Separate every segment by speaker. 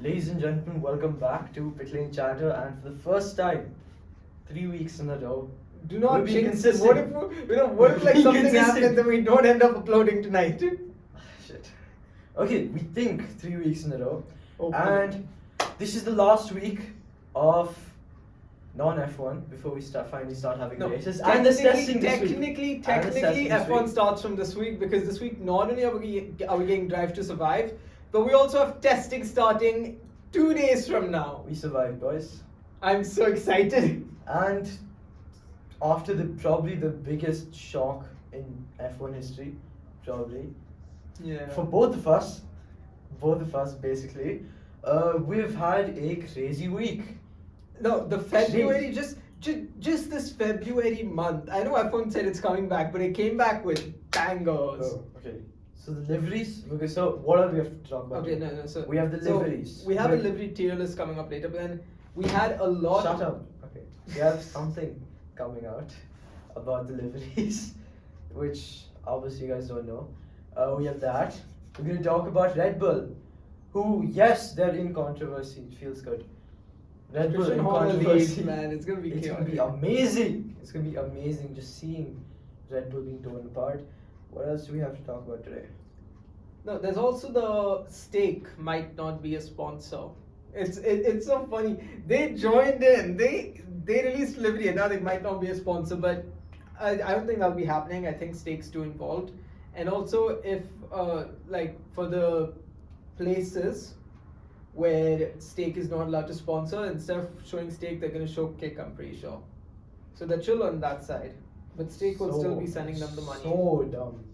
Speaker 1: Ladies and gentlemen, welcome back to Pitlane Chatter, and for the first time, 3 weeks in a row,
Speaker 2: Do not
Speaker 1: we're being
Speaker 2: jinx.
Speaker 1: consistent.
Speaker 2: What if like
Speaker 1: Being
Speaker 2: something
Speaker 1: consistent.
Speaker 2: happens and then we don't end up uploading tonight?
Speaker 1: Shit. Okay, we think 3 weeks in a row,
Speaker 2: Hopefully.
Speaker 1: and this is the last week of non-F1 before we finally start having races. And there's testing this week.
Speaker 2: technically,
Speaker 1: And there's testing
Speaker 2: technically,
Speaker 1: this
Speaker 2: F1
Speaker 1: week.
Speaker 2: starts from this week because this week not only are we getting Drive to Survive, but we also have testing starting 2 days from now.
Speaker 1: We survived, boys.
Speaker 2: I'm so excited.
Speaker 1: And after probably the biggest shock in F1 history, probably,
Speaker 2: Yeah.
Speaker 1: for both of us basically, we've had a crazy week.
Speaker 2: No, the February just this February month. I know F1 said it's coming back, but it came back with bangers.
Speaker 1: Oh, okay. So the liveries. Okay, so what are we have to talk about?
Speaker 2: Okay,
Speaker 1: here?
Speaker 2: no. So
Speaker 1: we have the
Speaker 2: so
Speaker 1: liveries.
Speaker 2: We have a
Speaker 1: Wait.
Speaker 2: livery tier list coming up later, but then we had a lot.
Speaker 1: Shut up. Okay. We have something coming out about the liveries, which obviously you guys don't know. We have that. We're gonna talk about Red Bull, who yes, they're in controversy. It feels good. Red Bull
Speaker 2: Christian
Speaker 1: in
Speaker 2: Horner
Speaker 1: controversy.
Speaker 2: leads, man. It's gonna be
Speaker 1: It's gonna
Speaker 2: chaotic.
Speaker 1: be amazing. It's gonna be amazing just seeing Red Bull being torn apart. What else do we have to talk about today?
Speaker 2: No, there's also the stake might not be a sponsor. It's so funny. They joined in. They released livery and now they might not be a sponsor, but I don't think that'll be happening. I think stake's too involved. And also if like for the places where stake is not allowed to sponsor, instead of showing stake they're gonna show kick, I'm pretty sure. So they're chill on that side. But stake will still be sending them the money.
Speaker 1: So dumb.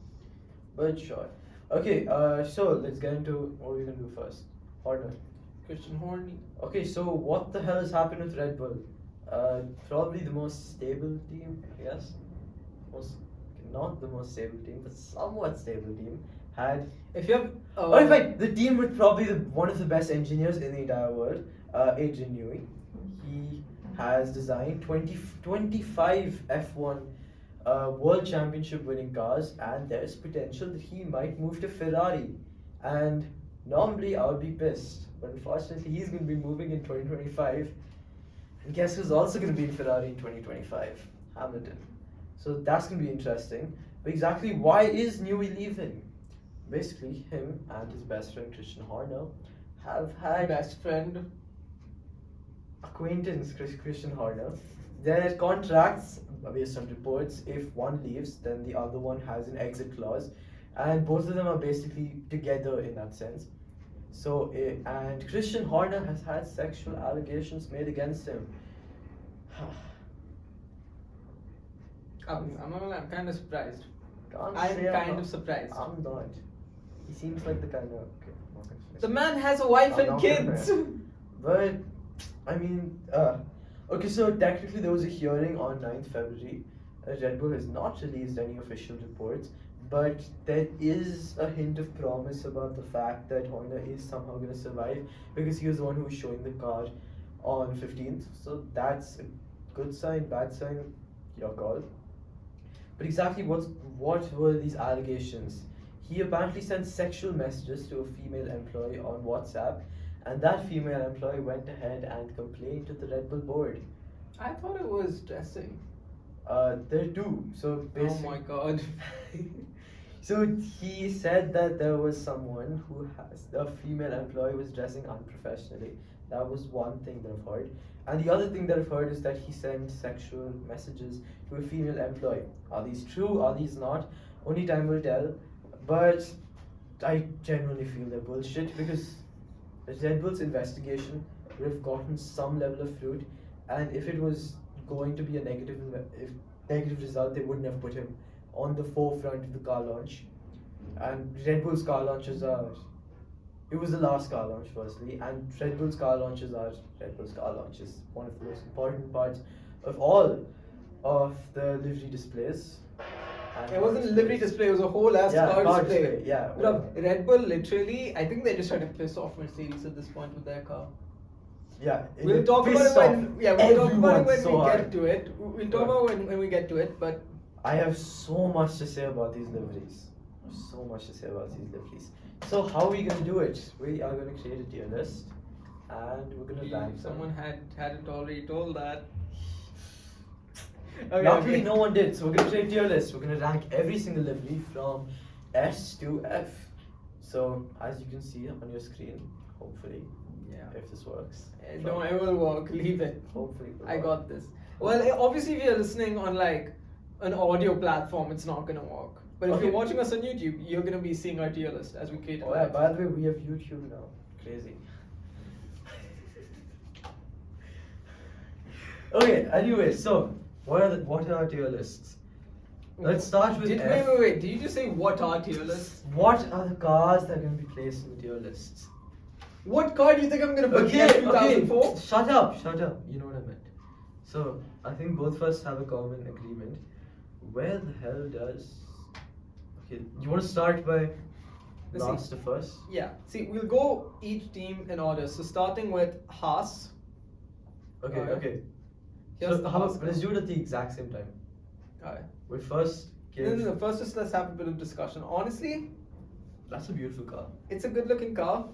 Speaker 1: But sure. Okay, so let's get into what we're gonna do first. Horner.
Speaker 2: Christian Horner.
Speaker 1: Okay, so what the hell has happened with Red Bull? Probably the most stable team, I guess. Not the most stable team, but somewhat stable team. Had
Speaker 2: If you have
Speaker 1: in fact, the team with probably one of the best engineers in the entire world, Adrian Newey. He has designed 25 F1 World Championship winning cars, and there's potential that he might move to Ferrari. And normally I would be pissed, but unfortunately he's going to be moving in 2025. And guess who's also going to be in Ferrari in 2025? Hamilton. So that's going to be interesting. But exactly why is Newey leaving? Basically, him and his best friend Christian Horner have had
Speaker 2: best friend.
Speaker 1: acquaintance Christian Horner. Their contracts, based on reports, if one leaves, then the other one has an exit clause, and both of them are basically together in that sense. So, and Christian Horner has had sexual allegations made against him.
Speaker 2: I'm not gonna lie, I'm kind of surprised.
Speaker 1: Can't
Speaker 2: I'm
Speaker 1: say
Speaker 2: kind
Speaker 1: not.
Speaker 2: of surprised.
Speaker 1: I'm not. He seems like the kind of. Okay, I'm not gonna finish.
Speaker 2: The man has a wife
Speaker 1: I'm
Speaker 2: and
Speaker 1: not gonna
Speaker 2: kids.
Speaker 1: finish. But, I mean, okay, so technically there was a hearing on 9th February. Red Bull has not released any official reports, but there is a hint of promise about the fact that Horner is somehow going to survive because he was the one who was showing the car on 15th. So that's a good sign, bad sign, your call. But exactly what were these allegations? He apparently sent sexual messages to a female employee on WhatsApp, and that female employee went ahead and complained to the Red Bull board.
Speaker 2: I thought it was dressing.
Speaker 1: There too. So basically,
Speaker 2: Oh my god.
Speaker 1: so he said that there was someone a female employee was dressing unprofessionally. That was one thing that I've heard. And the other thing that I've heard is that he sent sexual messages to a female employee. Are these true? Are these not? Only time will tell. But I genuinely feel they're bullshit because Red Bull's investigation would have gotten some level of fruit, and if it was going to be a negative result, they wouldn't have put him on the forefront of the car launch. And Red Bull's car launches are. It was the last car launch, firstly, and Red Bull's car launches are Red Bull's car launches. One of the most important parts of all of the livery displays. And
Speaker 2: It wasn't a livery display, it was a whole ass car display.
Speaker 1: Yeah.
Speaker 2: Bro, Red Bull literally, I think they're just trying to piss off Mercedes at this point with their car.
Speaker 1: Yeah.
Speaker 2: We'll talk about it when we get to it. We'll talk about it when we get to it, but
Speaker 1: I have so much to say about these liveries. So how are we going to do it? We are going to create a tier list. and we're gonna rank
Speaker 2: Someone
Speaker 1: them.
Speaker 2: hadn't already told that.
Speaker 1: Luckily, no one did. So we're gonna create tier list. We're gonna rank every single livery from S to F. So as you can see on your screen, hopefully,
Speaker 2: Yeah.
Speaker 1: if this works.
Speaker 2: No, it will work. Leave it.
Speaker 1: Hopefully, it will
Speaker 2: I
Speaker 1: work.
Speaker 2: got this. Well, obviously, if you're listening on like an audio platform, it's not gonna work. But if
Speaker 1: Okay.
Speaker 2: you're watching us on YouTube, you're gonna be seeing our tier list as we create.
Speaker 1: Oh yeah, by the way, we have YouTube now. Crazy. Okay, anyway, so what are our tier lists? Let's start with F.
Speaker 2: Wait. Did you just say what are tier lists?
Speaker 1: What are the cars that are going to be placed in the tier lists?
Speaker 2: What car do you think I'm gonna put?
Speaker 1: Okay,
Speaker 2: in 2004?
Speaker 1: Shut up. You know what I meant. So, I think both of us have a common agreement. Where the hell does... Okay, you want to start by
Speaker 2: Let's
Speaker 1: last
Speaker 2: see.
Speaker 1: to first?
Speaker 2: Yeah. See, we'll go each team in order. So starting with Haas.
Speaker 1: Okay,
Speaker 2: Alright.
Speaker 1: okay.
Speaker 2: Here's
Speaker 1: So,
Speaker 2: the
Speaker 1: how
Speaker 2: Haas
Speaker 1: about, let's
Speaker 2: car.
Speaker 1: do it at the exact same time.
Speaker 2: Alright.
Speaker 1: We first give...
Speaker 2: No. First, just let's have a bit of discussion. Honestly,
Speaker 1: That's a beautiful car.
Speaker 2: it's a good-looking car.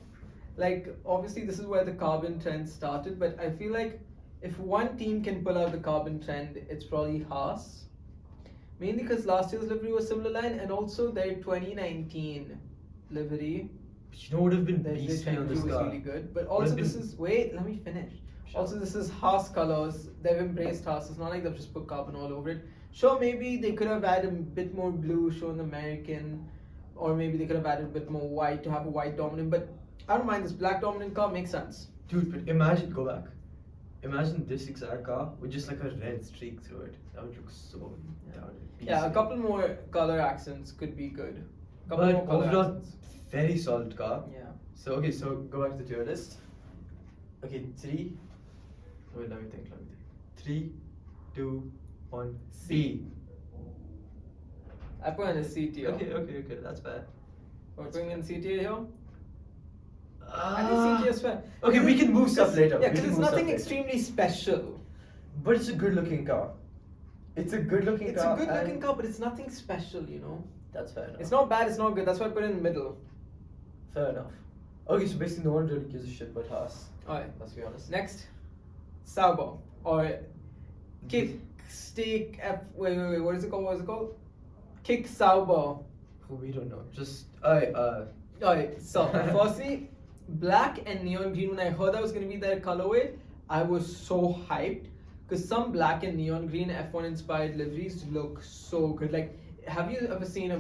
Speaker 2: Like, obviously, this is where the carbon trend started. But I feel like if one team can pull out the carbon trend, it's probably Haas. Mainly because last year's livery was similar line, and also their 2019 livery.
Speaker 1: But you know what would have been
Speaker 2: Their
Speaker 1: beastly on this
Speaker 2: was
Speaker 1: car?
Speaker 2: really good. But
Speaker 1: Would
Speaker 2: also,
Speaker 1: have
Speaker 2: this
Speaker 1: been-
Speaker 2: is wait. Let me finish.
Speaker 1: Sure.
Speaker 2: Also, this is Haas colors. They've embraced Haas. It's not like they've just put carbon all over it. Sure, maybe they could have added a bit more blue, shown American, or maybe they could have added a bit more white to have a white dominant. But I don't mind this black dominant car. Makes sense.
Speaker 1: Dude, but imagine, go back. Imagine this exact car with just like a red streak through it. That would look so... That would be
Speaker 2: Yeah, a
Speaker 1: beastly.
Speaker 2: couple more color accents could be good. Couple
Speaker 1: But
Speaker 2: more color
Speaker 1: overall,
Speaker 2: accents.
Speaker 1: very solid car.
Speaker 2: Yeah.
Speaker 1: So, okay, so go back to the tier list. Okay, 3... Wait, let me think. 3, 2, 1, C.
Speaker 2: I put in a C tier.
Speaker 1: Okay, that's bad.
Speaker 2: We're putting in C tier here. I
Speaker 1: Ah.
Speaker 2: think C tier is fair.
Speaker 1: Okay, we can move stuff later.
Speaker 2: Yeah,
Speaker 1: We
Speaker 2: because
Speaker 1: can
Speaker 2: it's
Speaker 1: move stuff
Speaker 2: nothing
Speaker 1: later.
Speaker 2: extremely special.
Speaker 1: But it's a good looking car. It's a good looking
Speaker 2: It's
Speaker 1: car.
Speaker 2: a good looking
Speaker 1: and-
Speaker 2: car, but it's nothing special, you know.
Speaker 1: That's fair enough.
Speaker 2: It's not bad, it's not good. That's why I put it in the middle.
Speaker 1: Fair enough. Okay, so basically no one really gives a shit about Haas.
Speaker 2: Alright.
Speaker 1: Let's be honest.
Speaker 2: Next, Sauber. Or Kick Steak wait, what is it called? Kick Sauber.
Speaker 1: Who we don't know. Just
Speaker 2: Alright, so firstly, black and neon green. When I heard that was gonna be their colorway, I was so hyped. Because some black and neon green F1 inspired liveries look so good. Like, have you ever seen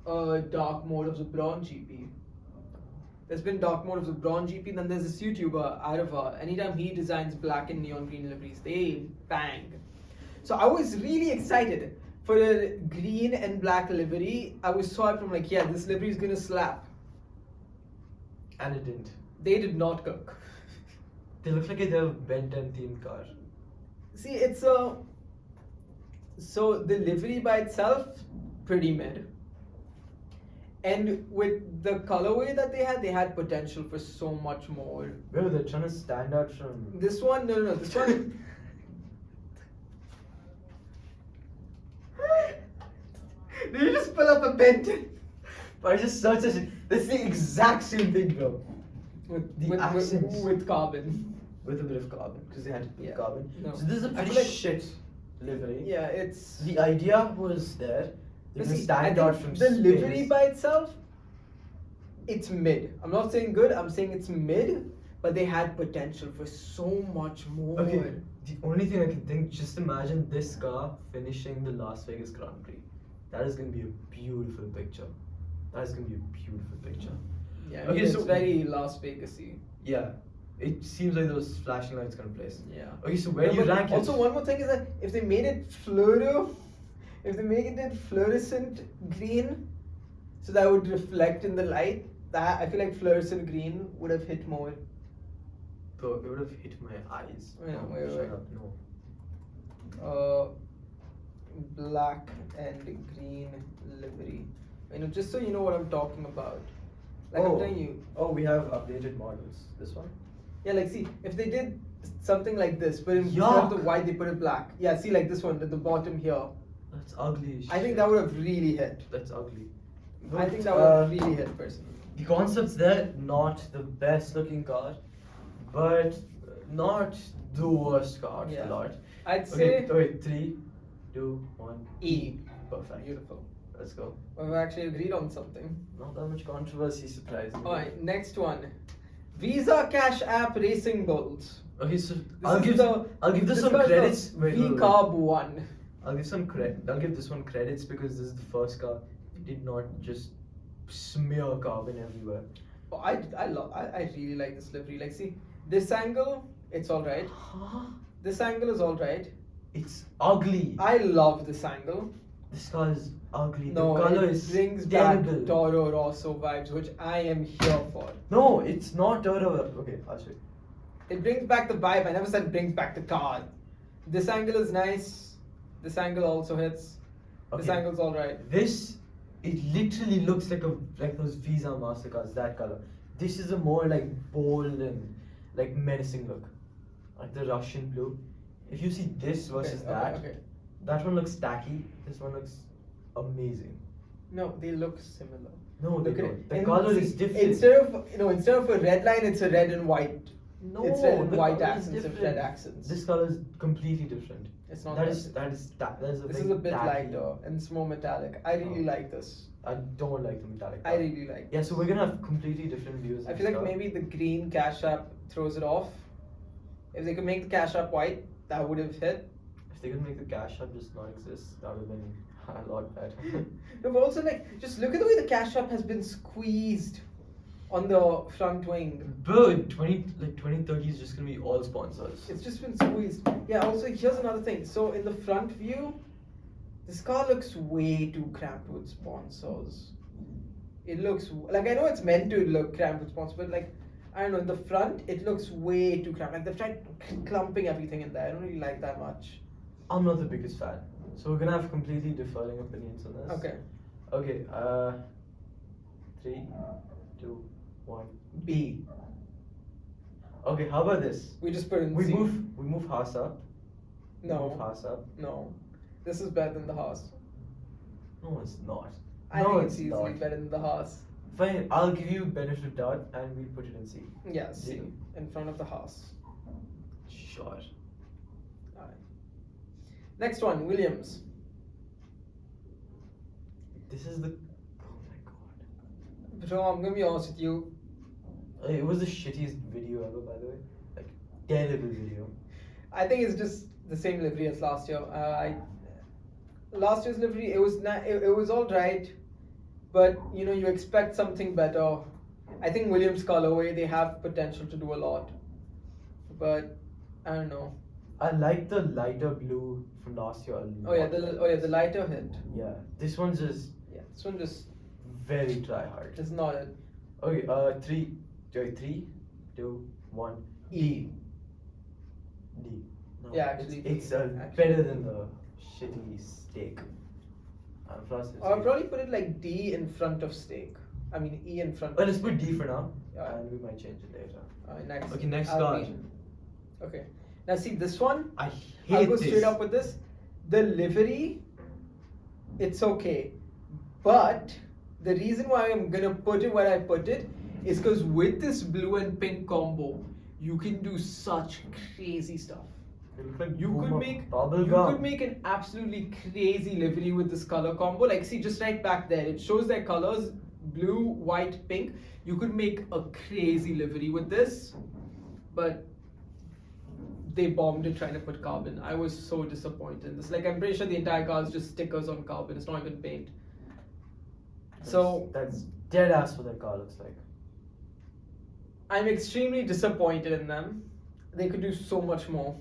Speaker 2: a dark mode of the Braun GP? There's been dark mode of the Braun GP, then there's this YouTuber, Arava. Anytime he designs black and neon green liveries, they bang. So I was really excited for the green and black livery. I was so hyped. I'm like, yeah, this livery is gonna slap.
Speaker 1: and it didn't.
Speaker 2: They did not cook.
Speaker 1: They look like they're a Ben 10 themed car.
Speaker 2: See, it's a. So the livery by itself, pretty mid. And with the colorway that they had potential for so much more.
Speaker 1: Bro, they're trying to stand out from.
Speaker 2: This one, no, this one. Did you just pull up a Benton?
Speaker 1: But I just searched it. That's the exact same thing, bro. The accents.
Speaker 2: With carbon.
Speaker 1: With a bit of carbon, because they had to put
Speaker 2: Yeah.
Speaker 1: carbon.
Speaker 2: No.
Speaker 1: So this is a
Speaker 2: I
Speaker 1: pretty
Speaker 2: feel like-
Speaker 1: shit livery.
Speaker 2: Yeah, it's.
Speaker 1: The idea was there. They
Speaker 2: But
Speaker 1: can
Speaker 2: see,
Speaker 1: stand
Speaker 2: I
Speaker 1: out
Speaker 2: think
Speaker 1: from
Speaker 2: the
Speaker 1: space.
Speaker 2: livery by itself, it's mid. I'm not saying good, I'm saying it's mid, but they had potential for so much more.
Speaker 1: Okay, the only thing I can think, just imagine this car finishing the Las Vegas Grand Prix. That is going to be a beautiful picture. That is going to be a beautiful picture.
Speaker 2: Yeah, I
Speaker 1: Okay,
Speaker 2: mean, it's
Speaker 1: so-
Speaker 2: very Las Vegas-y.
Speaker 1: Yeah, it seems like those flashing lights going to place.
Speaker 2: Yeah.
Speaker 1: Okay, so where
Speaker 2: Yeah,
Speaker 1: do you
Speaker 2: but
Speaker 1: rank it?
Speaker 2: Also, one more thing is that if they made it fluoro, if they make it fluorescent green, so that would reflect in the light, that I feel like fluorescent green would have hit more.
Speaker 1: Bro, it would have hit my eyes.
Speaker 2: Yeah,
Speaker 1: Oh,
Speaker 2: wait,
Speaker 1: shut
Speaker 2: wait.
Speaker 1: up, no.
Speaker 2: Black and green livery. Just so you know what I'm talking about. Like I'm telling you.
Speaker 1: Oh, we have updated models. This one?
Speaker 2: Yeah, like see, if they did something like this, but instead
Speaker 1: Yuck.
Speaker 2: of the white they put it black. Yeah, see like this one at the bottom here.
Speaker 1: That's ugly as
Speaker 2: I think
Speaker 1: shit.
Speaker 2: that would have really hit.
Speaker 1: That's ugly.
Speaker 2: I think
Speaker 1: But,
Speaker 2: that would have really hit personally.
Speaker 1: The concept's there, not the best looking car, but not the worst car of
Speaker 2: Yeah.
Speaker 1: the lot.
Speaker 2: I'd
Speaker 1: Okay,
Speaker 2: say
Speaker 1: wait, 3, 2, 1.
Speaker 2: E.
Speaker 1: Perfect.
Speaker 2: Beautiful.
Speaker 1: Let's go.
Speaker 2: We've actually agreed on something.
Speaker 1: Not that much controversy, surprisingly.
Speaker 2: Alright, next one. Visa Cash App Racing Bulls.
Speaker 1: Okay, so
Speaker 2: This
Speaker 1: I'll
Speaker 2: is
Speaker 1: give
Speaker 2: the-
Speaker 1: this
Speaker 2: this
Speaker 1: some
Speaker 2: was the
Speaker 1: credits. Wait, wait, wait.
Speaker 2: V-Carb one.
Speaker 1: I'll give this one credits because this is the first car. It did not just smear carbon everywhere.
Speaker 2: Oh, I really like this livery. Like, see, this angle, it's alright.
Speaker 1: Huh?
Speaker 2: This angle is alright.
Speaker 1: It's ugly.
Speaker 2: I love this angle.
Speaker 1: This car is ugly.
Speaker 2: No,
Speaker 1: the color
Speaker 2: it
Speaker 1: is
Speaker 2: brings
Speaker 1: terrible.
Speaker 2: back Toro Rosso vibes, which I am here for.
Speaker 1: No, it's not Toro. Okay, I'll show you.
Speaker 2: It brings back the vibe. I never said it brings back the car. This angle is nice. This angle also hits. This
Speaker 1: Okay.
Speaker 2: angle's alright.
Speaker 1: This, it literally looks like those Visa Mastercards, that color. This is a more like bold and like menacing look, like the Russian blue. If you see this versus that, that one looks tacky. This one looks amazing.
Speaker 2: No, they look similar.
Speaker 1: No, they
Speaker 2: Look at
Speaker 1: don't.
Speaker 2: it.
Speaker 1: The
Speaker 2: And
Speaker 1: color
Speaker 2: see,
Speaker 1: is different.
Speaker 2: Instead of a red line, it's a red and white.
Speaker 1: No,
Speaker 2: it's red and
Speaker 1: the
Speaker 2: white
Speaker 1: color is
Speaker 2: accents and
Speaker 1: different.
Speaker 2: red accents.
Speaker 1: This color is completely different.
Speaker 2: It's not.
Speaker 1: That
Speaker 2: that
Speaker 1: is
Speaker 2: different.
Speaker 1: that is a
Speaker 2: This
Speaker 1: bit
Speaker 2: is a bit
Speaker 1: tacky.
Speaker 2: lighter and it's more metallic. I really
Speaker 1: Oh.
Speaker 2: like this.
Speaker 1: I don't like the metallic.
Speaker 2: I
Speaker 1: color.
Speaker 2: really like.
Speaker 1: Yeah, so we're gonna have completely different views.
Speaker 2: I
Speaker 1: of
Speaker 2: feel like
Speaker 1: stuff.
Speaker 2: maybe the green Cash App throws it off. If they could make the Cash App white, that would have hit.
Speaker 1: If they could make the Cash App just not exist, that would have been a lot better.
Speaker 2: No, but also like just look at the way the Cash App has been squeezed on the front wing.
Speaker 1: Bro, 2030 is just gonna be all sponsors.
Speaker 2: It's just been squeezed. Yeah. Also, here's another thing. So in the front view, this car looks way too cramped with sponsors. It looks like, I know it's meant to look cramped with sponsors, but like, I don't know, in the front it looks way too cramped. Like they've tried clumping everything in there. I don't really like that much.
Speaker 1: I'm not the biggest fan, so we're gonna have completely differing opinions on this.
Speaker 2: Okay.
Speaker 1: Okay. 3, 2, 1.
Speaker 2: B.
Speaker 1: Okay. How about this?
Speaker 2: We just put in
Speaker 1: We
Speaker 2: C.
Speaker 1: move Haas up. We
Speaker 2: No.
Speaker 1: move Haas up.
Speaker 2: No. This is better than the Haas.
Speaker 1: No, it's not.
Speaker 2: I
Speaker 1: no,
Speaker 2: think
Speaker 1: it's
Speaker 2: it's easily
Speaker 1: not.
Speaker 2: better than the Haas.
Speaker 1: Fine. I'll give you benefit of doubt, and we'll put it in C.
Speaker 2: Yeah, C.
Speaker 1: Yeah.
Speaker 2: In front of the Haas.
Speaker 1: Sure.
Speaker 2: Alright. Next one, Williams.
Speaker 1: This is the. Oh my god.
Speaker 2: Bro, I'm gonna be honest with you.
Speaker 1: It was the shittiest video ever, by the way. Like, terrible video.
Speaker 2: I think it's just the same livery as last year. Last year's livery, it was all right, but you know you expect something better. I think Williams colorway, they have potential to do a lot, but I don't know.
Speaker 1: I like the lighter blue from last year. a
Speaker 2: Oh yeah,
Speaker 1: lot.
Speaker 2: the lighter hit.
Speaker 1: Yeah, this one's just
Speaker 2: Yeah, this one just
Speaker 1: very try hard.
Speaker 2: is not it.
Speaker 1: Okay, 3, 2, 1.
Speaker 2: E.
Speaker 1: D. No,
Speaker 2: Yeah, actually,
Speaker 1: it's
Speaker 2: D, actually.
Speaker 1: better than the shitty steak. Plus, it's
Speaker 2: I'll probably put it like D in front of steak. I mean E in front.
Speaker 1: Well,
Speaker 2: of
Speaker 1: let's put D for now,
Speaker 2: Yeah.
Speaker 1: and we might change it later.
Speaker 2: Next.
Speaker 1: Okay, next
Speaker 2: Alpine. Okay. Now see this one.
Speaker 1: I
Speaker 2: I'll
Speaker 1: hate
Speaker 2: go
Speaker 1: this.
Speaker 2: straight up with this. The livery, it's okay, but the reason why I'm gonna put it where I put it is because with this blue and pink combo, you can do such crazy stuff.
Speaker 1: It looks like
Speaker 2: You could
Speaker 1: Boomer
Speaker 2: make
Speaker 1: bubblegum.
Speaker 2: an absolutely crazy livery with this color combo. Like see, just right back there, it shows their colors: blue, white, pink. You could make a crazy livery with this, but they bombed it trying to put carbon. I was so disappointed in this. Like I'm pretty sure the entire car is just stickers on carbon. It's not even paint. So
Speaker 1: that's dead ass what that car looks like.
Speaker 2: I'm extremely disappointed in them. They could do so much more.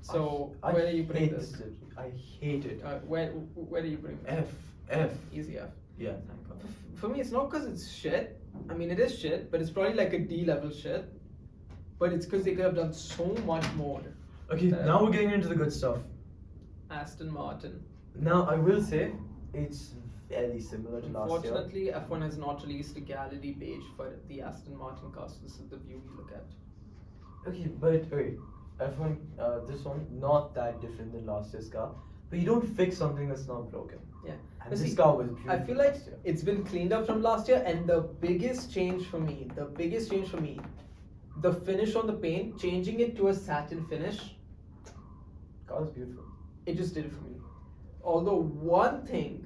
Speaker 2: So
Speaker 1: I
Speaker 2: where are you putting
Speaker 1: hate
Speaker 2: this?
Speaker 1: livery. I hate it.
Speaker 2: Where are you putting this?
Speaker 1: F.
Speaker 2: Easy F.
Speaker 1: Yeah, thank God.
Speaker 2: For me, it's not because it's shit. I mean, it is shit, but it's probably like a D level shit. But it's because they could have done so much more.
Speaker 1: Okay, now we're getting into the good stuff.
Speaker 2: Aston Martin.
Speaker 1: Now I will say it's fairly similar to last year.
Speaker 2: Unfortunately, F1 has not released a gallery page for the Aston Martin car, so this is the view we look at.
Speaker 1: Okay, but wait, F1, this one not that different than last year's car, but you don't fix something that's not broken.
Speaker 2: Yeah.
Speaker 1: And
Speaker 2: But
Speaker 1: this
Speaker 2: see,
Speaker 1: car was beautiful.
Speaker 2: I feel like
Speaker 1: last year.
Speaker 2: it's been cleaned up from last year, and the biggest change for me the finish on the paint, changing it to a satin finish,
Speaker 1: Car is beautiful.
Speaker 2: it just did it for me. Although one thing,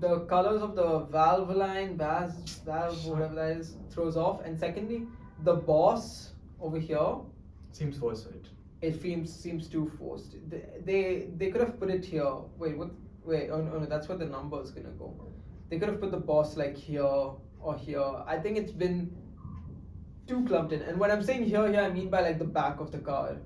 Speaker 2: the colors of the valve, whatever that is, throws off. And secondly, the boss over here,
Speaker 1: Seems forced.
Speaker 2: it seems too forced. They could have put it here. Wait, what? Wait, oh no, that's where the number is gonna go. They could have put the boss like here or here. I think it's been too clumped in. And when I'm saying here, I mean by like the back of the car.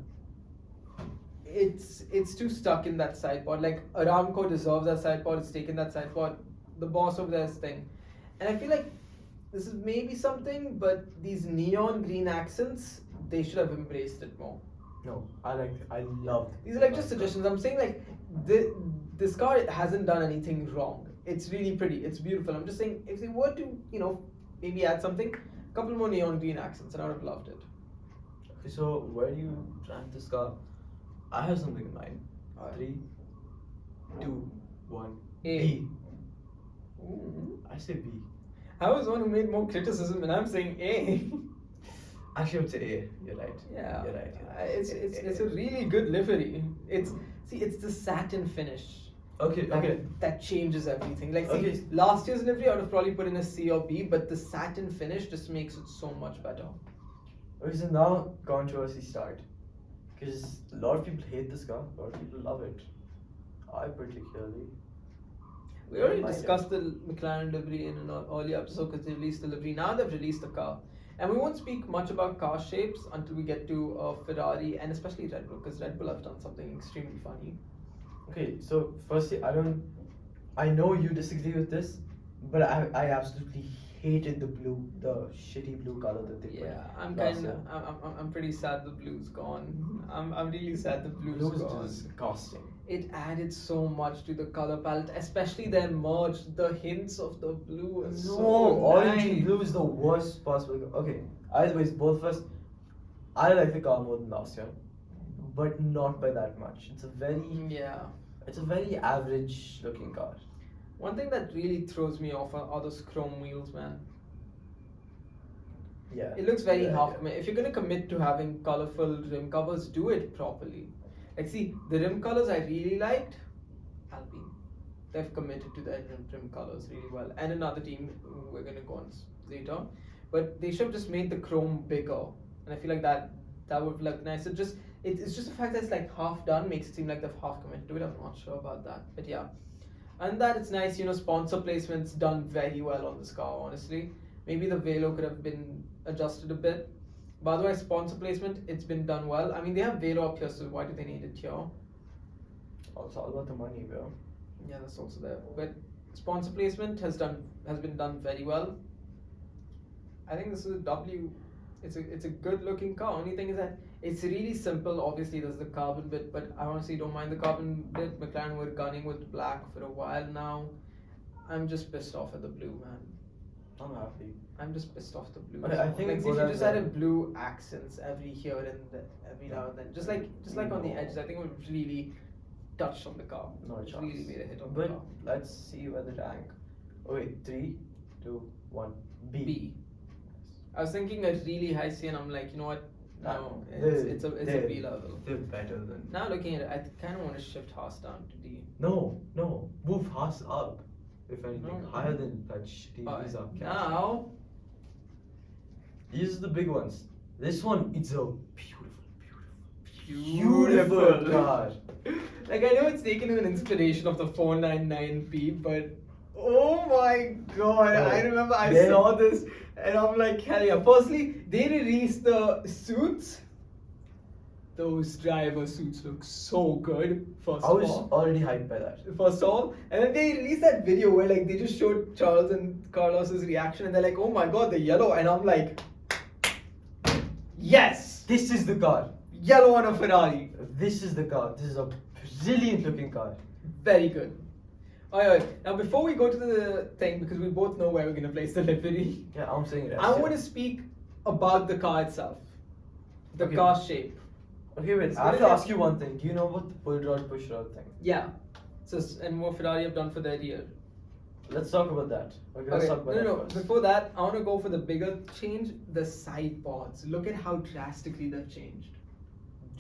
Speaker 2: It's too stuck in that side pod. Like Aramco deserves that side pod. It's taken that side pod. The boss over there's thing, and I feel like this is maybe something, but these neon green accents, they should have embraced it more.
Speaker 1: No, I love.
Speaker 2: These are like just suggestions. I'm saying like this car hasn't done anything wrong. It's really pretty. It's beautiful. I'm just saying if they were to maybe add something, a couple more neon green accents, and I would have loved it.
Speaker 1: Okay, so where do you rank this car? I have something in mind.
Speaker 2: Alright.
Speaker 1: 3, 2, 1.
Speaker 2: A.
Speaker 1: B.
Speaker 2: Ooh.
Speaker 1: I say B.
Speaker 2: I was one who made more criticism, and I'm saying A.
Speaker 1: Actually, I would say A. You're right.
Speaker 2: Yeah,
Speaker 1: You're right.
Speaker 2: It's a really good livery. It's the satin finish.
Speaker 1: Okay.
Speaker 2: That changes everything. Like
Speaker 1: Okay.
Speaker 2: last year's livery I would have probably put in a C or B, but the satin finish just makes it so much better.
Speaker 1: Okay, so now controversy start. Because a lot of people hate this car, a lot of people love it. I particularly.
Speaker 2: We already
Speaker 1: don't mind
Speaker 2: discussed
Speaker 1: it.
Speaker 2: the McLaren livery in an earlier episode because they released the livery. Now they've released the car. And we won't speak much about car shapes until we get to Ferrari and especially Red Bull, because Red Bull have done something extremely funny.
Speaker 1: Okay, so firstly, I know you disagree with this, but I absolutely hated the shitty blue color that they put.
Speaker 2: Yeah,
Speaker 1: last year.
Speaker 2: I'm pretty sad the blue's gone. I'm really sad the blue's
Speaker 1: Blue is
Speaker 2: gone.
Speaker 1: disgusting.
Speaker 2: It added so much to the color palette, especially their merge. The hints of the blue is
Speaker 1: No,
Speaker 2: so
Speaker 1: orange
Speaker 2: nice.
Speaker 1: and blue is the worst possible. Okay, either ways, both of us, I like the car more than last year, but not by that much. It's a very average looking car.
Speaker 2: One thing that really throws me off are those chrome wheels, man.
Speaker 1: Yeah.
Speaker 2: It looks very
Speaker 1: Yeah,
Speaker 2: half
Speaker 1: yeah.
Speaker 2: commit. If you're gonna commit to having colorful rim covers, do it properly. Like, see, the rim colors I really liked, Alpine. They've committed to their rim colors really well. And another team we're gonna go on later, but they should have just made the chrome bigger. And I feel like that would look nice. It's just the fact that it's like half done makes it seem like they've half committed to it. I'm not sure about that, but yeah. And that it's nice, sponsor placements done very well on this car, honestly. Maybe the Velo could have been adjusted a bit. But otherwise, sponsor placement, it's been done well. I mean, they have Velo up here, so why do they need it here?
Speaker 1: Oh, it's all about the money, bro.
Speaker 2: Yeah, that's also there. But sponsor placement has been done very well. I think this is a W. It's a good looking car. Only thing is that it's really simple. Obviously, there's the carbon bit, but I honestly don't mind the carbon bit. McLaren were gunning with black for a while now. I'm just pissed off at the blue, man.
Speaker 1: I'm happy.
Speaker 2: I'm just pissed off the blue.
Speaker 1: I think
Speaker 2: like,
Speaker 1: it
Speaker 2: if you
Speaker 1: would
Speaker 2: just
Speaker 1: have
Speaker 2: added blue accents every here and every now and then, just like on the edges, I think it would really touch on the car.
Speaker 1: No
Speaker 2: It
Speaker 1: chance.
Speaker 2: really made a hit on the
Speaker 1: But
Speaker 2: car.
Speaker 1: let's see where the rank. Oh wait, 3, 2, 1.
Speaker 2: B. I was thinking a really high C, and I'm like, you know what? No,
Speaker 1: They're-
Speaker 2: it's a
Speaker 1: they're-
Speaker 2: B level.
Speaker 1: They're better than.
Speaker 2: Now looking at it, I kind of want to shift Haas down to D.
Speaker 1: No, move Haas up. If anything,
Speaker 2: No.
Speaker 1: higher than that shitty
Speaker 2: Alright,
Speaker 1: Visa cash.
Speaker 2: now,
Speaker 1: These are the big ones. This one, it's a
Speaker 2: Beautiful.
Speaker 1: beautiful car.
Speaker 2: Like, I know it's taken an inspiration of the 499P, but oh my god,
Speaker 1: Oh,
Speaker 2: I remember I
Speaker 1: they-
Speaker 2: saw this and I'm like, hell yeah. Firstly, they released the suits. Those driver suits look so good, first
Speaker 1: I
Speaker 2: of
Speaker 1: was
Speaker 2: all.
Speaker 1: already hyped by that.
Speaker 2: First of all, and then they released that video where like they just showed Charles and Carlos's reaction, and they're like, "Oh my god, the yellow," and I'm like, "Yes,
Speaker 1: This is the car.
Speaker 2: yellow on a Ferrari,
Speaker 1: This is the car. This is a brilliant looking car.
Speaker 2: very good." Alright, now before we go to the thing, because we both know where we're gonna place the livery,
Speaker 1: Yeah, I'm saying it.
Speaker 2: I want to speak about the car itself, the
Speaker 1: Okay.
Speaker 2: car shape.
Speaker 1: Okay, wait.
Speaker 2: It's
Speaker 1: I have to
Speaker 2: gonna
Speaker 1: ask you one thing. Do you know about the pull rod push rod thing?
Speaker 2: Yeah, so and what Ferrari have done for their rear.
Speaker 1: Let's talk about that. Okay, let's talk about that first.
Speaker 2: Before that, I want to go for the bigger change, the side pods. Look at how drastically they've changed.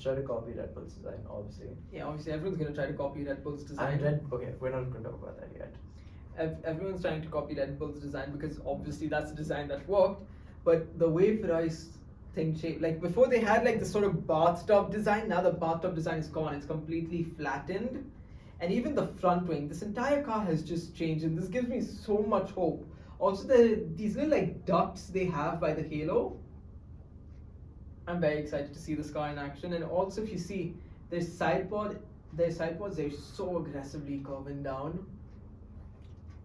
Speaker 1: Try to copy Red Bull's design, obviously.
Speaker 2: Yeah, obviously everyone's going to try to copy Red Bull's design.
Speaker 1: Okay, we're not going to talk about that yet.
Speaker 2: Everyone's trying to copy Red Bull's design because obviously that's the design that worked. But the way Ferrari's thing changed, like before they had like this sort of bathtub design, now the bathtub design is gone. It's completely flattened. And even the front wing, this entire car has just changed, and this gives me so much hope. Also, these little like ducts they have by the halo. I'm very excited to see this car in action. And also, if you see their side pods, they're so aggressively curving down,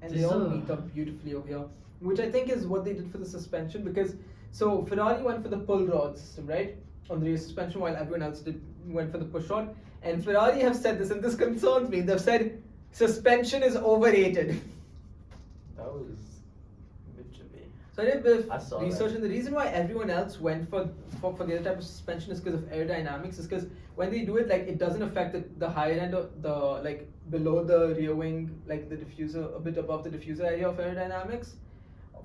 Speaker 2: and they all meet up beautifully over here, which I think is what they did for the suspension. Because so Ferrari went for the pull rod system, right, on the rear suspension, while everyone else went for the push rod. And Ferrari have said this, and this concerns me. They've said suspension is overrated.
Speaker 1: That was a bit trippy.
Speaker 2: So I did a bit
Speaker 1: I
Speaker 2: of
Speaker 1: saw
Speaker 2: research,
Speaker 1: that.
Speaker 2: and the reason why everyone else went for the other type of suspension is because of aerodynamics. Is because when they do it, like it doesn't affect the higher end of the like below the rear wing, like the diffuser, a bit above the diffuser area of aerodynamics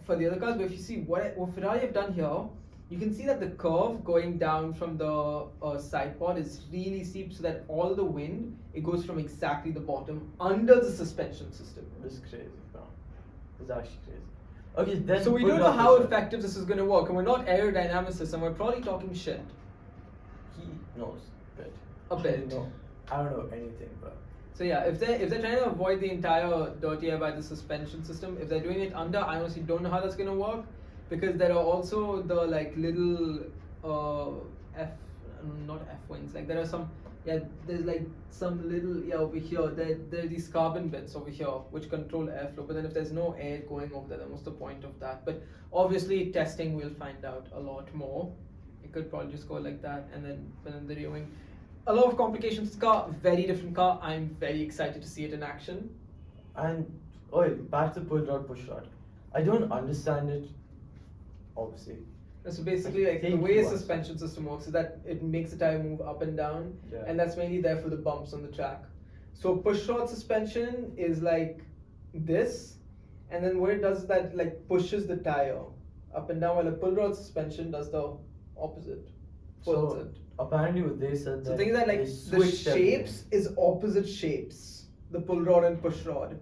Speaker 2: for the other cars. But if you see what Ferrari have done here, you can see that the curve going down from the side pod is really steep, so that all the wind, it goes from exactly the bottom under the suspension system.
Speaker 1: It's crazy, bro. It's actually crazy. Okay, then.
Speaker 2: So we don't know how effective this is going to work, and we're not aerodynamicists, and we're probably talking shit.
Speaker 1: He knows a bit.
Speaker 2: A bit.
Speaker 1: No, I don't know anything, but.
Speaker 2: So yeah, if they're trying to avoid the entire dirty air by the suspension system, if they're doing it under, I honestly don't know how that's going to work. Because there are also the like little not F wings, like there are some, there's like some little, over here, there are these carbon bits over here which control airflow, but then if there's no air going over there, then what's the point of that? But obviously testing we'll find out a lot more. It could probably just go like that, and then the rear wing. A lot of complications. Car, very different car. I'm very excited to see it in action.
Speaker 1: And back to pull rod, push rod. I don't understand it. Obviously.
Speaker 2: So basically, like the way a suspension system works is that it makes the tire move up and down, and that's mainly there for the bumps on the track. So push rod suspension is like this, and then what it does is that like pushes the tire up and down, while a pull rod suspension does the opposite. Pulls it.
Speaker 1: Apparently, what they said.
Speaker 2: So the thing is that like the shapes is opposite shapes, the pull rod and push rod,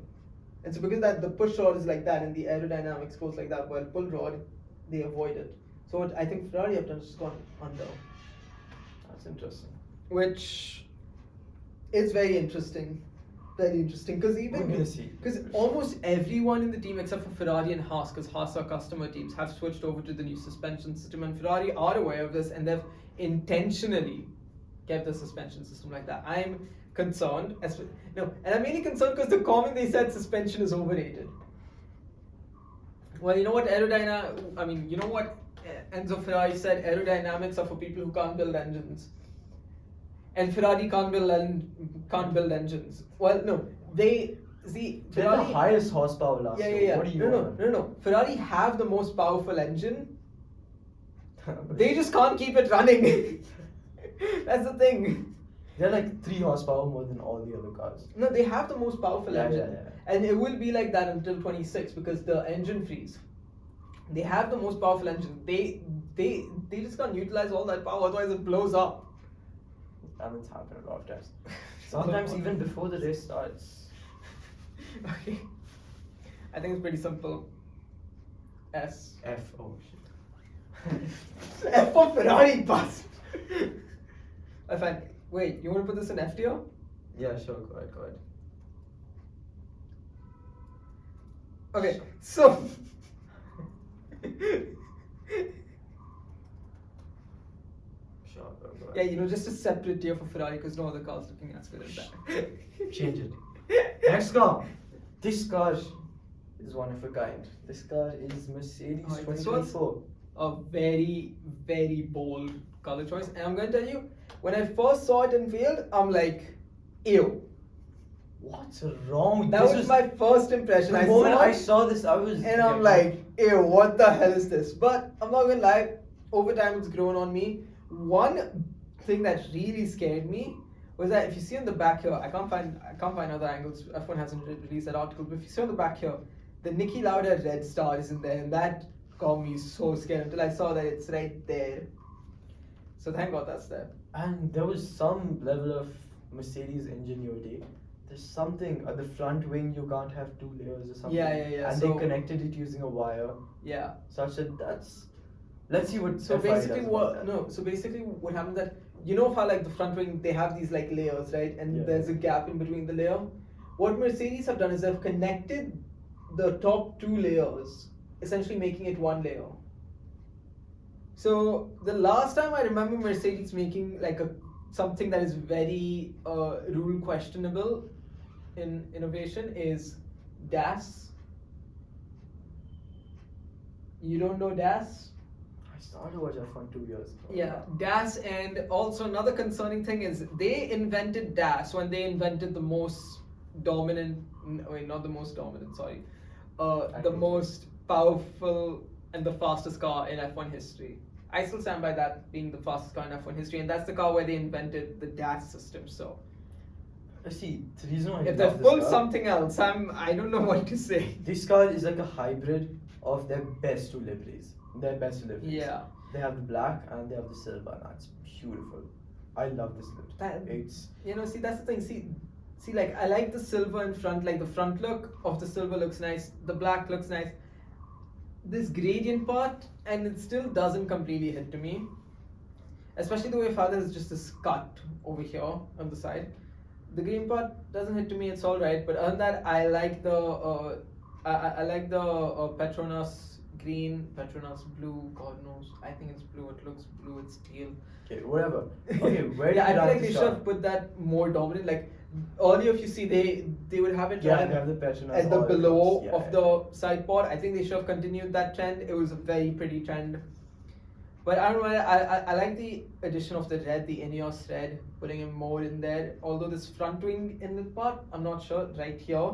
Speaker 2: and so because that the push rod is like that and the aerodynamics goes like that, while pull rod, they avoid it. So what I think Ferrari have done is gone under.
Speaker 1: That's interesting.
Speaker 2: Which is very interesting. Very interesting. Because almost everyone in the team except for Ferrari and Haas, because Haas are customer teams, have switched over to the new suspension system, and Ferrari are aware of this, and they've intentionally kept the suspension system like that. I'm concerned. And I'm mainly concerned because the comment they said suspension is overrated. Well, you know what Enzo Ferrari said aerodynamics are for people who can't build engines. And Ferrari can't build engines. Well, no, they're
Speaker 1: the highest horsepower last year.
Speaker 2: Yeah.
Speaker 1: What do you want?
Speaker 2: No. Ferrari have the most powerful engine. They just can't keep it running. That's the thing.
Speaker 1: They're like 3 horsepower more than all the other cars.
Speaker 2: No, they have the most powerful engine.
Speaker 1: Yeah.
Speaker 2: And it will be like that until 26 because the engine freeze. They have the most powerful engine. They just can't utilize all that power, otherwise it blows up.
Speaker 1: That's happened a lot of times. Sometimes even before the race starts.
Speaker 2: Okay. I think it's pretty simple. S.
Speaker 1: F. Oh shit.
Speaker 2: F for Ferrari bus. I find. Wait, you want to put this in F tier?
Speaker 1: Yeah, sure. Go ahead.
Speaker 2: Okay, so.
Speaker 1: Sure, go ahead.
Speaker 2: Yeah, just a separate tier for Ferrari because no other car's looking as good as that.
Speaker 1: Change it. Next car. This car is one of a kind. This car is Mercedes 2024.
Speaker 2: A very, very bold color choice. And I'm going to tell you, when I first saw it in field, I'm like, ew.
Speaker 1: What's wrong with
Speaker 2: that? That was my first impression.
Speaker 1: The moment I saw this, I was...
Speaker 2: And I'm like, ew, what the hell is this? But I'm not going to lie, over time it's grown on me. One thing that really scared me was that if you see on the back here, I can't find other angles, F1 hasn't released that article, but if you see on the back here, the Niki Lauda red star isn't there, and that got me so scared until I saw that it's right there. So thank God that's there.
Speaker 1: And there was some level of Mercedes ingenuity. There's something at the front wing you can't have two layers or something.
Speaker 2: Yeah.
Speaker 1: And
Speaker 2: So-
Speaker 1: they connected it using a wire,
Speaker 2: Yeah.
Speaker 1: such that that's. Let's see what.
Speaker 2: So
Speaker 1: FI does
Speaker 2: basically,
Speaker 1: about that.
Speaker 2: So basically, what happens that you know how like the front wing they have these like layers, right? And
Speaker 1: Yeah.
Speaker 2: there's a gap in between the layer. What Mercedes have done is they've connected the top two layers, essentially making it one layer. So the last time I remember Mercedes making like something that is very rule questionable in innovation is DAS. You don't know DAS?
Speaker 1: I started to watch F1 2 years ago.
Speaker 2: Yeah, DAS, and also another concerning thing is they invented DAS when they invented the most dominant, wait, not the most dominant, sorry, the most powerful and the fastest car in F1 history. I still stand by that being the fastest car in F1 history, and that's the car where they invented the DAS system. So
Speaker 1: See, the reason why I
Speaker 2: if they
Speaker 1: love this
Speaker 2: pull
Speaker 1: car-
Speaker 2: something else, I don't know what to say.
Speaker 1: This car is like a hybrid of their best two liveries. Their best liveries.
Speaker 2: Yeah.
Speaker 1: They have the black and they have the silver, and that's beautiful. I love this livery. It's
Speaker 2: See, that's the thing. See, like I like the silver in front. Like the front look of the silver looks nice. The black looks nice. This gradient part, and it still doesn't completely hit to me. Especially the way father is just this cut over here on the side. The green part doesn't hit to me. It's all right, but other than that, I like the I like the Petronas green, Petronas blue. God knows, I think it's blue. It looks blue. It's teal.
Speaker 1: okay, whatever. Okay, where
Speaker 2: Yeah, I
Speaker 1: did
Speaker 2: feel
Speaker 1: you
Speaker 2: like they should have put that more dominant. Like earlier, if you see, they would have it
Speaker 1: Yeah,
Speaker 2: right
Speaker 1: they have the Petronas
Speaker 2: at the
Speaker 1: all
Speaker 2: below
Speaker 1: across, yeah,
Speaker 2: of the side pod. I think they should have continued that trend. It was a very pretty trend. But I don't know. I like the addition of the red, the Ineos red, putting him more in there. Although this front wing in the part, I'm not sure. Right here,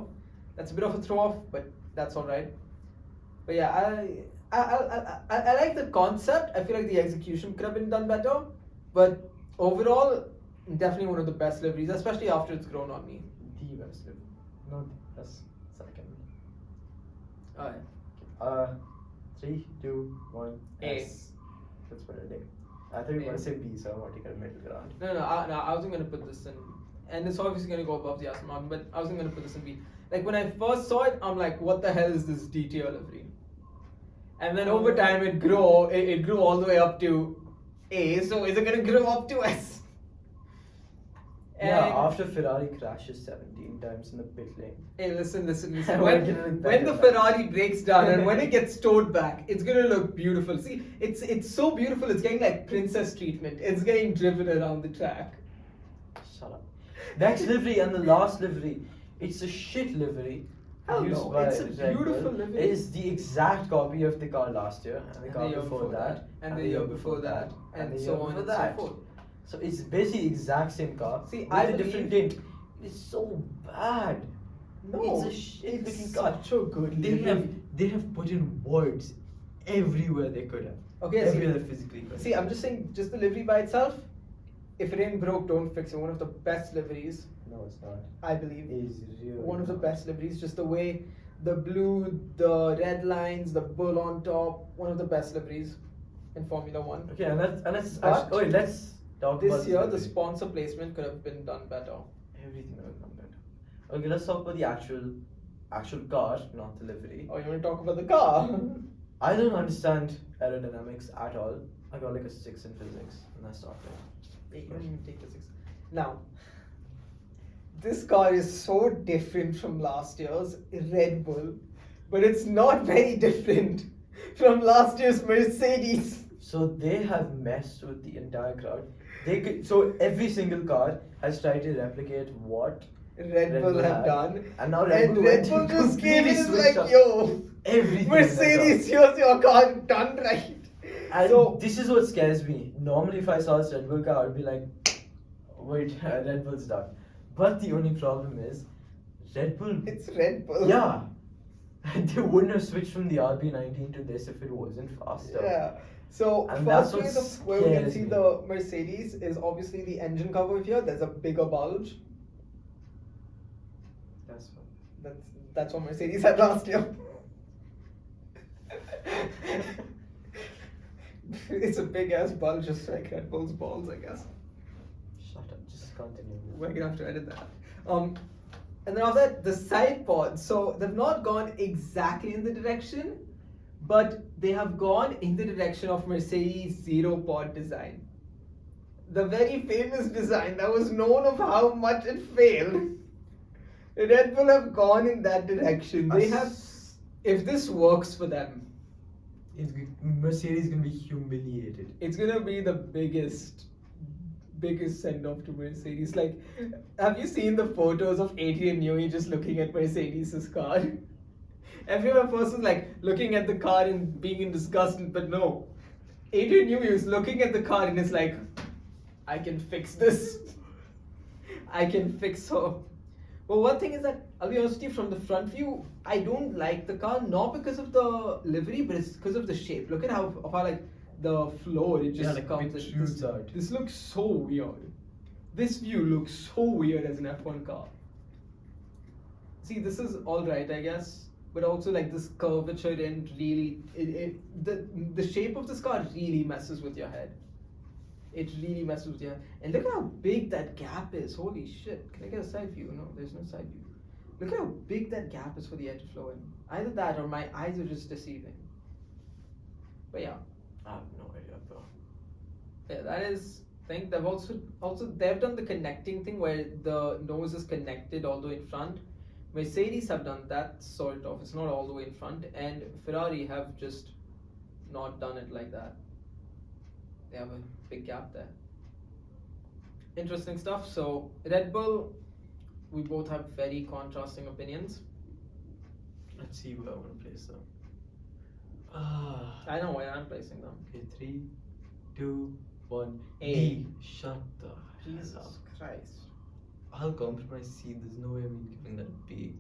Speaker 2: that's a bit of a throw off, but that's all right. But yeah, I like the concept. I feel like the execution could have been done better. But overall, definitely one of the best liveries, especially after it's grown on me.
Speaker 1: The best livery, not the best second.
Speaker 2: Alright.
Speaker 1: 3, 2, 1.
Speaker 2: A.
Speaker 1: S. That's what I did. I thought you were going to say B, so I want to get a middle ground.
Speaker 2: No, I wasn't gonna put this in, and it's obviously gonna go above the Aston Martin, but I wasn't gonna put this in B. Like when I first saw it, I'm like, what the hell is this DTO livery? And then over time, it grew all the way up to A. So is it gonna grow up to S?
Speaker 1: Yeah,
Speaker 2: And-
Speaker 1: after Ferrari crashes 17 times in the pit lane.
Speaker 2: Hey, listen.
Speaker 1: I wanna get it
Speaker 2: When the
Speaker 1: better.
Speaker 2: Ferrari breaks down and when it gets towed back, it's gonna look beautiful. See, it's so beautiful. It's getting like princess treatment. It's getting driven around the track.
Speaker 1: Shut up. Next livery and the last livery. It's a shit livery.
Speaker 2: Hell
Speaker 1: Used
Speaker 2: no,
Speaker 1: by
Speaker 2: it's a
Speaker 1: Red
Speaker 2: beautiful
Speaker 1: Bull.
Speaker 2: livery.
Speaker 1: It is the exact copy of the car last year, and the
Speaker 2: And
Speaker 1: car
Speaker 2: the year
Speaker 1: before that,
Speaker 2: and the year before that, and
Speaker 1: the
Speaker 2: so
Speaker 1: year
Speaker 2: on
Speaker 1: before
Speaker 2: and so
Speaker 1: that.
Speaker 2: forth.
Speaker 1: So it's basically exact same car.
Speaker 2: See,
Speaker 1: with
Speaker 2: I
Speaker 1: a different
Speaker 2: believe-
Speaker 1: tint. It's so bad.
Speaker 2: No,
Speaker 1: it's a shit
Speaker 2: it's
Speaker 1: looking car.
Speaker 2: such a good
Speaker 1: They
Speaker 2: livery.
Speaker 1: have put in words everywhere they could have.
Speaker 2: Okay,
Speaker 1: everywhere they physically could.
Speaker 2: See, I'm just saying, just the livery by itself. If it ain't broke, don't fix it. One of the best liveries,
Speaker 1: No, it's not.
Speaker 2: I believe.
Speaker 1: It's really
Speaker 2: One of the
Speaker 1: not.
Speaker 2: best liveries. Just the way the blue, the red lines, the bull on top. One of the best liveries in Formula One.
Speaker 1: Okay, and let's
Speaker 2: But
Speaker 1: actually, wait, let's talk about
Speaker 2: This year, the
Speaker 1: livery.
Speaker 2: sponsor placement could have been done better.
Speaker 1: Everything would have done better. Okay, let's talk about the actual car, not the livery.
Speaker 2: Oh, you want to talk about the car?
Speaker 1: I don't understand aerodynamics at all. I got like a 6 in physics, and I stopped there.
Speaker 2: You don't even take the 6. Now, this car is so different from last year's Red Bull, but it's not very different from last year's Mercedes.
Speaker 1: So they have messed with the entire crowd. So every single car has tried to replicate what
Speaker 2: Red Bull have
Speaker 1: had,
Speaker 2: done,
Speaker 1: and now Red Bull
Speaker 2: Red
Speaker 1: went
Speaker 2: Bull
Speaker 1: and
Speaker 2: just came in
Speaker 1: completely
Speaker 2: and
Speaker 1: switched
Speaker 2: like,
Speaker 1: up
Speaker 2: yo,
Speaker 1: everything in the
Speaker 2: Mercedes,
Speaker 1: car.
Speaker 2: here's your car done right.
Speaker 1: And
Speaker 2: So-
Speaker 1: this is what scares me. Normally, if I saw this Red Bull car, I'd be like, wait, Red Bull's done. But the only problem is, Red Bull.
Speaker 2: It's Red Bull.
Speaker 1: Yeah. They wouldn't have switched from the RB19 to this if it wasn't faster.
Speaker 2: Yeah. So
Speaker 1: And that's
Speaker 2: firstly,
Speaker 1: what
Speaker 2: where we can
Speaker 1: scares
Speaker 2: see
Speaker 1: me.
Speaker 2: the Mercedes is obviously the engine cover here. There's a bigger bulge.
Speaker 1: That's fine.
Speaker 2: That's what Mercedes had last year. It's a big ass bulge, just like Red Bull's balls, I guess.
Speaker 1: Shut up. Just continue.
Speaker 2: We're gonna have to edit that. And then after that, the side pods. So they've not gone exactly in the direction, but they have gone in the direction of Mercedes zero pod design. The very famous design that was known of how much it failed. Red Bull have gone in that direction. They have, if this works for them,
Speaker 1: Mercedes gonna be humiliated.
Speaker 2: it's gonna be the biggest send off to Mercedes. Like, have you seen the photos of Adrian Newey just looking at Mercedes' car? Everyone first was like looking at the car and being in disgust, but no. Adrian Newey was looking at the car and is like, I can fix this. I can fix her. But one thing is that, I'll be honest with you, from the front view, I don't like the car, not because of the livery, but it's because of the shape. Look at how like the floor, it just
Speaker 1: like
Speaker 2: comes.
Speaker 1: protrudes out.
Speaker 2: This looks so weird. This view looks so weird as an F1 car. See, this is alright, I guess, but also like this curvature and really, the shape of this car really messes with your head. It really messes with your head. And look at how big that gap is. Holy shit. Can I get a side view? No, there's no side view. Look at how big that gap is for the air to flow in. Either that or my eyes are just deceiving. But yeah,
Speaker 1: I have no idea, bro.
Speaker 2: yeah, that is. I think they've also they've done the connecting thing where the nose is connected all the way in front. Mercedes have done that sort of. It's not all the way in front, and Ferrari have just not done it like that. They have a big gap there. Interesting stuff. So Red Bull, we both have very contrasting opinions.
Speaker 1: Let's see where I want to place them.
Speaker 2: I know where I'm placing them.
Speaker 1: Okay, 3, 2, 1.
Speaker 2: A.
Speaker 1: D. Shut the
Speaker 2: Jesus
Speaker 1: hell up.
Speaker 2: Christ.
Speaker 1: I'll compromise C. There's no way I'm giving that B.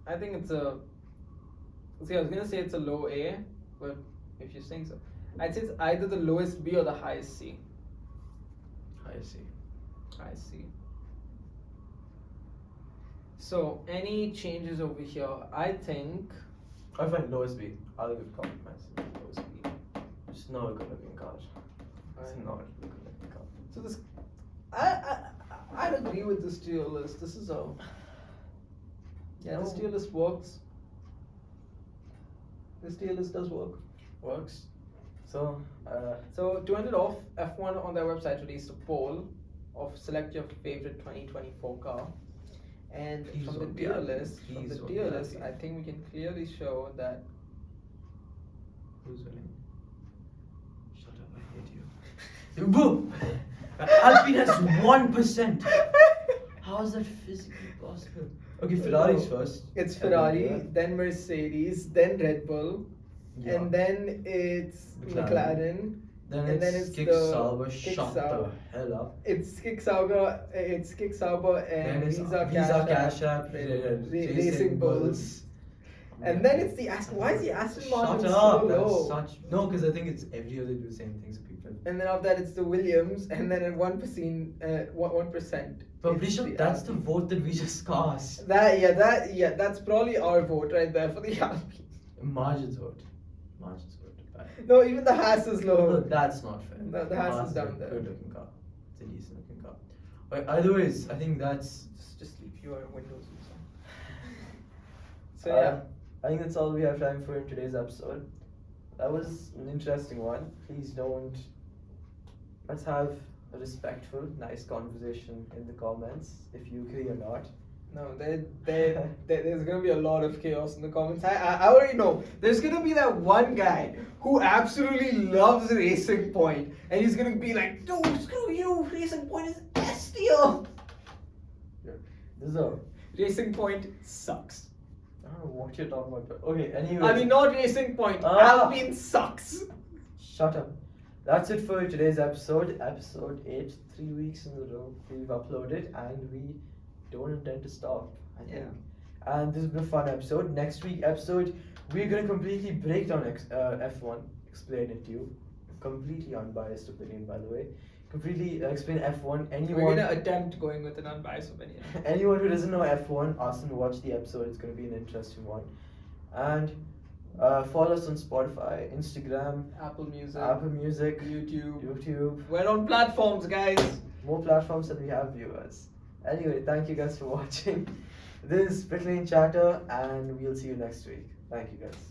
Speaker 2: I think it's a. See, I was gonna say it's a low A, but if you're saying so, I'd say it's either the lowest B or the highest C.
Speaker 1: High C.
Speaker 2: Highest C. So any changes over here? I think.
Speaker 1: I find lowest B. I'll give compromise. Lowest B. It's not a good looking car. It's not a good looking car.
Speaker 2: So this, I'd agree with this tier list. This is a. Yeah, this tier list works. This tier list does work.
Speaker 1: Works. So,
Speaker 2: So to end it off, F1 on their website released a poll of select your favorite 2024 car. And
Speaker 1: Please
Speaker 2: from the
Speaker 1: don't be
Speaker 2: tier
Speaker 1: happy.
Speaker 2: list,
Speaker 1: Please don't be happy.
Speaker 2: I think we can clearly show that.
Speaker 1: who's winning? Shut up, I hate you. Boom! Alpine has 1%. How is that physically possible? Okay, Ferrari's first.
Speaker 2: It's
Speaker 1: And then,
Speaker 2: Ferrari, then Mercedes, then Red Bull,
Speaker 1: yeah.
Speaker 2: and then it's McLaren.
Speaker 1: Then
Speaker 2: and then
Speaker 1: it's
Speaker 2: it's
Speaker 1: Kick
Speaker 2: the
Speaker 1: Sauber.
Speaker 2: Kick
Speaker 1: Shut
Speaker 2: Sauber.
Speaker 1: the hell up.
Speaker 2: It's Kick Sauber,
Speaker 1: Then
Speaker 2: and
Speaker 1: it's
Speaker 2: Visa Cash App, Racing Bulls. And then it's the Aston. Why is the Aston Martin
Speaker 1: Shut
Speaker 2: so
Speaker 1: up!
Speaker 2: low?
Speaker 1: That's such no, because I think it's every year they do the same things to people.
Speaker 2: And then after that, it's the Williams, and then at 1%, 1%.
Speaker 1: But I'm pretty
Speaker 2: it's
Speaker 1: sure
Speaker 2: the
Speaker 1: that's the
Speaker 2: Alpine.
Speaker 1: vote that we just cast.
Speaker 2: That's probably our vote right there for the Alpine.
Speaker 1: Margin's vote. Margin's vote. Bad.
Speaker 2: No, even the Haas is
Speaker 1: No,
Speaker 2: low.
Speaker 1: that's not fair.
Speaker 2: The Haas is
Speaker 1: Haas
Speaker 2: down
Speaker 1: a
Speaker 2: there.
Speaker 1: good looking car. It's a decent looking car. But either ways, I think that's.
Speaker 2: Just leave your windows open. So
Speaker 1: Uh,
Speaker 2: yeah.
Speaker 1: I think that's all we have time for in today's episode. That was an interesting one. Please don't. Let's have a respectful, nice conversation in the comments if you agree or not.
Speaker 2: No, there's gonna be a lot of chaos in the comments. I already know. There's gonna be that one guy who absolutely loves Racing Point, and he's gonna be like, "No, screw you! Racing Point is S tier.
Speaker 1: Deserve.
Speaker 2: Racing Point sucks."
Speaker 1: I don't know what you're talking about. But okay, anyway.
Speaker 2: I mean, not Racing Point.
Speaker 1: Ah.
Speaker 2: Alpine sucks.
Speaker 1: Shut up. That's it for today's episode. Episode 8. 3 weeks in a row we've uploaded, and we don't intend to stop, I think.
Speaker 2: Yeah.
Speaker 1: And this has been a fun episode. Next week episode, we're gonna completely break down F1, explain it to you. Completely unbiased opinion, by the way. Completely explain F1.
Speaker 2: We're gonna attempt going with an unbiased opinion.
Speaker 1: Anyone who doesn't know F1, ask them to watch the episode. It's gonna be an interesting one. And Follow us on Spotify, Instagram,
Speaker 2: Apple Music,
Speaker 1: Apple Music,
Speaker 2: YouTube. We're on platforms, guys.
Speaker 1: More platforms than we have viewers. Anyway, thank you guys for watching. This is Pitlane Chatter, and we'll see you next week. Thank you guys.